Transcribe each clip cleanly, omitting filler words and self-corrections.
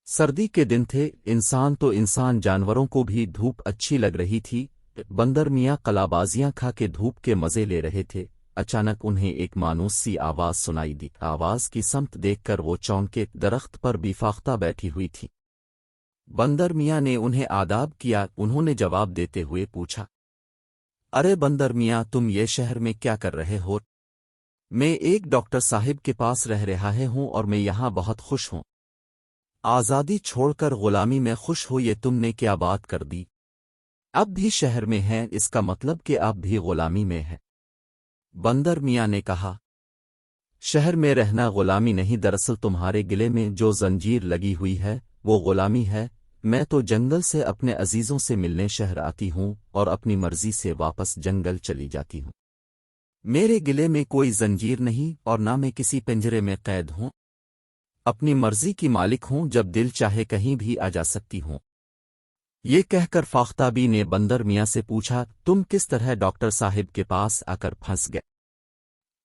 सर्दी के दिन थे। इंसान तो इंसान, जानवरों को भी धूप अच्छी लग रही थी। बंदर मियाँ कलाबाजियां खा के धूप के मजे ले रहे थे। अचानक उन्हें एक मानूस सी आवाज सुनाई दी। आवाज की समत देखकर वो चौंके। दरख्त पर बेफाख्ता बैठी हुई थी। बंदर मियाँ ने उन्हें आदाब किया। उन्होंने जवाब देते हुए पूछा, अरे बंदर मियाँ, तुम ये शहर में क्या कर रहे हो? मैं एक डॉक्टर साहिब के पास रह रहा हूँ और मैं यहाँ बहुत खुश हूँ। आज़ादी छोड़कर गुलामी में खुश हो, ये तुमने क्या बात कर दी? अब भी शहर में हैं, इसका मतलब कि आप भी गुलामी में हैं। बंदर मियाँ ने कहा, शहर में रहना गुलामी नहीं, दरअसल तुम्हारे गिले में जो जंजीर लगी हुई है वो गुलामी है। मैं तो जंगल से अपने अजीजों से मिलने शहर आती हूँ और अपनी मर्जी से वापस जंगल चली जाती हूँ। मेरे गिले में कोई जंजीर नहीं और ना मैं किसी पिंजरे में कैद हूँ। अपनी मर्जी की मालिक हूँ, जब दिल चाहे कहीं भी आ जा सकती हूँ। ये कहकर फाख्ताबी ने बंदर मियाँ से पूछा, तुम किस तरह डॉक्टर साहिब के पास आकर फंस गए?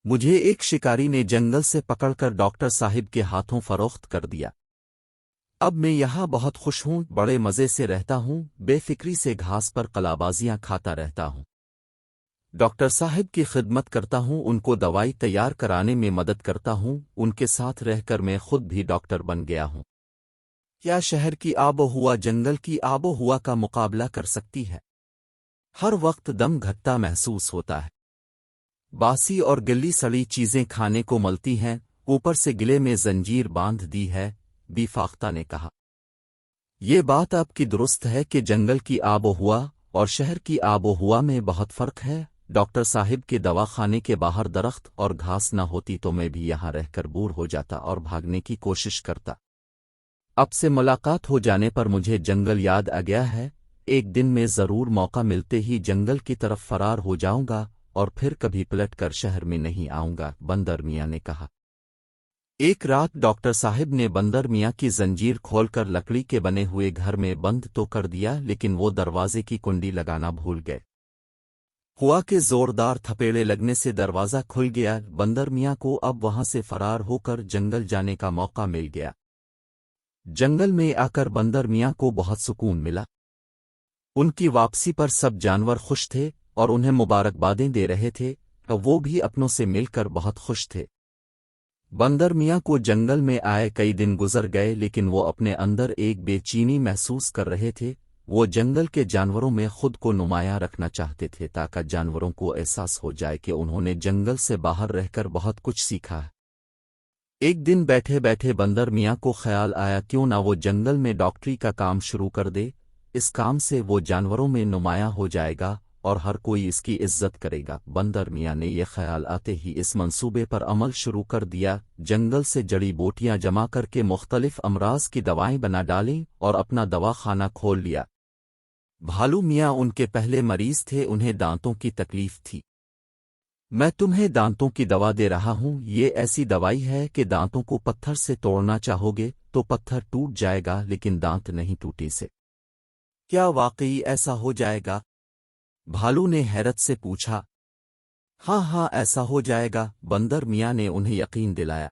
मुझे एक शिकारी ने जंगल से पकड़कर डॉक्टर साहिब के हाथों फरोख्त कर दिया। अब मैं यहाँ बहुत खुश हूँ, बड़े मज़े से रहता हूँ, बेफिक्री से घास पर कलाबाजियाँ खाता रहता हूँ। डॉक्टर साहिब की खिदमत करता हूँ, उनको दवाई तैयार कराने में मदद करता हूँ। उनके साथ रहकर मैं खुद भी डॉक्टर बन गया हूँ। क्या शहर की आबो हुआ जंगल की आबो हुआ का मुकाबला कर सकती है? हर वक्त दम घटता महसूस होता है। बासी और गिल्ली सड़ी चीजें खाने को मिलती हैं, ऊपर से गिले में जंजीर बांध दी है। बीफाख्ता ने कहा, ये बात आपकी दुरुस्त है कि जंगल की आबो हुआ और शहर की आबो हुआ में बहुत फर्क है। डॉक्टर साहिब के दवाखाने के बाहर दरख्त और घास न होती तो मैं भी यहाँ रहकर बोर हो जाता और भागने की कोशिश करता। अब से मुलाकात हो जाने पर मुझे जंगल याद आ गया है। एक दिन मैं जरूर मौका मिलते ही जंगल की तरफ फरार हो जाऊंगा और फिर कभी पलट कर शहर में नहीं आऊंगा। बंदर मियाँ ने कहा। एक रात डॉक्टर साहिब ने बंदर मियाँ की जंजीर खोलकर लकड़ी के बने हुए घर में बंद तो कर दिया, लेकिन वो दरवाजे की कुंडी लगाना भूल गए। हुआ के जोरदार थपेड़े लगने से दरवाजा खुल गया। बंदर मियाँ को अब वहां से फरार होकर जंगल जाने का मौका मिल गया। जंगल में आकर बंदर मियाँ को बहुत सुकून मिला। उनकी वापसी पर सब जानवर खुश थे और उन्हें मुबारकबादें दे रहे थे। वो भी अपनों से मिलकर बहुत खुश थे। बंदर मियाँ को जंगल में आए कई दिन गुजर गए, लेकिन वो अपने अंदर एक बेचैनी महसूस कर रहे थे। वो जंगल के जानवरों में खुद को नुमायां रखना चाहते थे ताकि जानवरों को एहसास हो जाए कि उन्होंने जंगल से बाहर रहकर बहुत कुछ सीखा है। एक दिन बैठे बैठे बंदर मियाँ को ख्याल आया, क्यों ना वो जंगल में डॉक्टरी का काम शुरू कर दे। इस काम से वो जानवरों में नुमायां हो जाएगा और हर कोई इसकी इज्जत करेगा। बंदर मियाँ ने यह ख्याल आते ही इस मंसूबे पर अमल शुरू कर दिया। जंगल से जड़ी बूटियां जमा करके मुख्तलिफ अमराज की दवाएं बना डालीं और अपना दवाखाना खोल लिया। भालू मियाँ उनके पहले मरीज थे, उन्हें दांतों की तकलीफ थी। मैं तुम्हें दांतों की दवा दे रहा हूँ, ये ऐसी दवाई है कि दांतों को पत्थर से तोड़ना चाहोगे तो पत्थर टूट जाएगा, लेकिन दांत नहीं टूटे से। क्या वाकई ऐसा हो जाएगा? भालू ने हैरत से पूछा। हाँ हाँ, ऐसा हो जाएगा, बंदर मियाँ ने उन्हें यकीन दिलाया।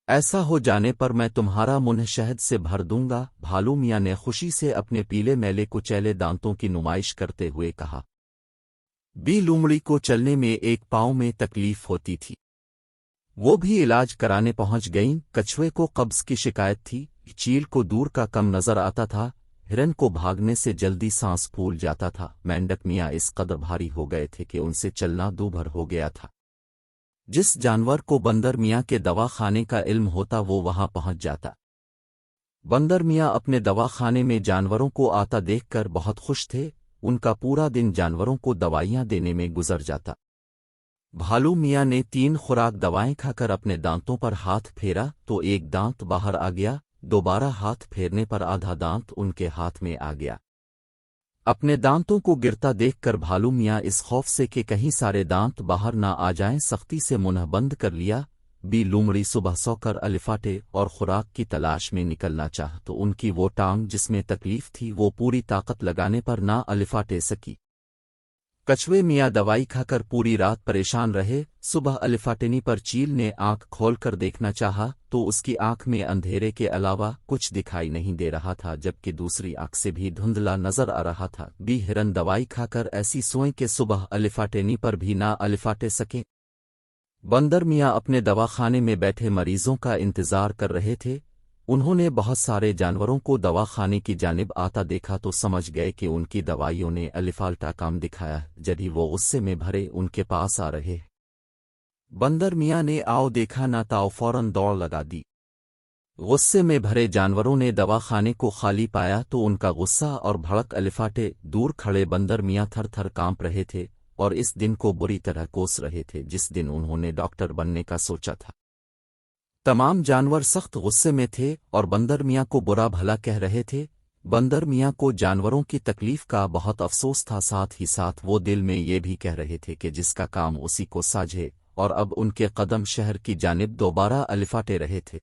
ऐसा हो जाने पर मैं तुम्हारा मुंह शहद से भर दूंगा। भालू मियाँ ने खुशी से अपने पीले मैले कुचैले दांतों की नुमाइश करते हुए कहा। बी लूमड़ी को चलने में एक पांव में तकलीफ होती थी, वो भी इलाज कराने पहुंच गईं। कछुए को कब्ज की शिकायत थी, चील को दूर का कम नजर आता था, हिरन को भागने से जल्दी सांस फूल जाता था। मेंढक मियाँ इस कदर भारी हो गए थे कि उनसे चलना दूभर हो गया था। जिस जानवर को बंदर मियाँ के दवाखाने का इल्म होता वो वहां पहुंच जाता। बंदर मियाँ अपने दवाखाने में जानवरों को आता देखकर बहुत खुश थे। उनका पूरा दिन जानवरों को दवाइयाँ देने में गुजर जाता। भालू मियाँ ने 3 खुराक दवाएं खाकर अपने दांतों पर हाथ फेरा तो एक दांत बाहर आ गया। दोबारा हाथ फेरने पर आधा दांत उनके हाथ में आ गया। अपने दांतों को गिरता देखकर भालू मियाँ इस खौफ से कि कहीं सारे दांत बाहर ना आ जाएं, सख्ती से मुंह बंद कर लिया। बी लूमड़ी सुबह सोकर अलिफाटे और खुराक की तलाश में निकलना चाह तो उनकी वो टांग जिसमें तकलीफ थी वो पूरी ताकत लगाने पर ना अलिफाटे सकी। कछुए मियाँ दवाई खाकर पूरी रात परेशान रहे। सुबह अलिफाटेनी पर चील ने आंख खोलकर देखना चाहा तो उसकी आंख में अंधेरे के अलावा कुछ दिखाई नहीं दे रहा था, जबकि दूसरी आंख से भी धुंधला नजर आ रहा था। हिरन दवाई खाकर ऐसी सोए कि सुबह अलिफाटेनी पर भी ना अलिफाटे सके। बंदर मियाँ अपने दवाखाने में बैठे मरीजों का इंतजार कर रहे थे। उन्होंने बहुत सारे जानवरों को दवाखाने की जानिब आता देखा तो समझ गए कि उनकी दवाइयों ने अलिफाल्टा काम दिखाया। जब वो गुस्से में भरे उनके पास आ रहे, बंदर मियाँ ने आओ देखा ना ताओ फौरन दौड़ लगा दी। गुस्से में भरे जानवरों ने दवाखाने को खाली पाया तो उनका गुस्सा और भड़क अलिफाटे दूर खड़े बंदर मियाँ थर थर कांप रहे थे और इस दिन को बुरी तरह कोस रहे थे जिस दिन उन्होंने डॉक्टर बनने का सोचा था। तमाम जानवर सख्त गुस्से में थे और बंदर मियाँ को बुरा भला कह रहे थे। बंदर मियाँ को जानवरों की तकलीफ का बहुत अफसोस था, साथ ही साथ वो दिल में ये भी कह रहे थे कि जिसका काम उसी को साझे, और अब उनके कदम शहर की जानिब दोबारा अलिफाटे रहे थे।